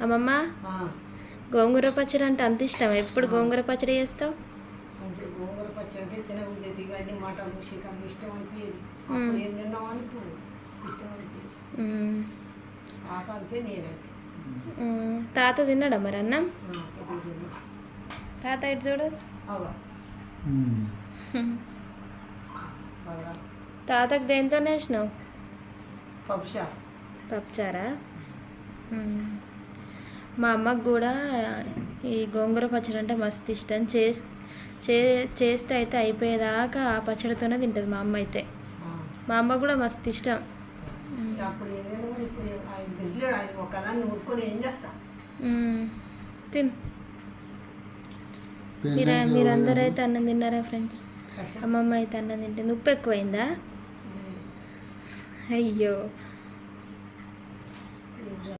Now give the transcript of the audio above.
అమ్మమ్మ గోంగూర పచ్చడి అంటే అంత ఇష్టం. ఎప్పుడు గోంగూర పచ్చడి చేస్తావు? అంటే గోంగూర పచ్చడి అంటే తినబుద్ధి ఇవన్నీ మటన్ చికెన్ ఇష్టం అనిపించేది. అప్పుడు ఏం తిన్నాం అనుకో ఇష్టం అనిపించేది. తాత అంతే నేనైతే. తాత తిన్నాడా మరి అన్నం? తాత ఇటు చూడు. తాతకు దేంతో వేసినావు? పప్పుచారా. మా అమ్మకు కూడా ఈ గోంగూర పచ్చడి అంటే మస్తు ఇష్టం. చేస్తే అయితే అయిపోయేదాకా ఆ పచ్చడితోనే తింటుంది మా అమ్మ అయితే. మా అమ్మ కూడా మస్తు ఇష్టం. తిను. మీరందరూ అయితే అన్నం తిన్నారా ఫ్రెండ్స్? అమ్మమ్మ అయితే అన్నం తింటుంది. ఉప్పు ఎక్కువైందా? అయ్యో.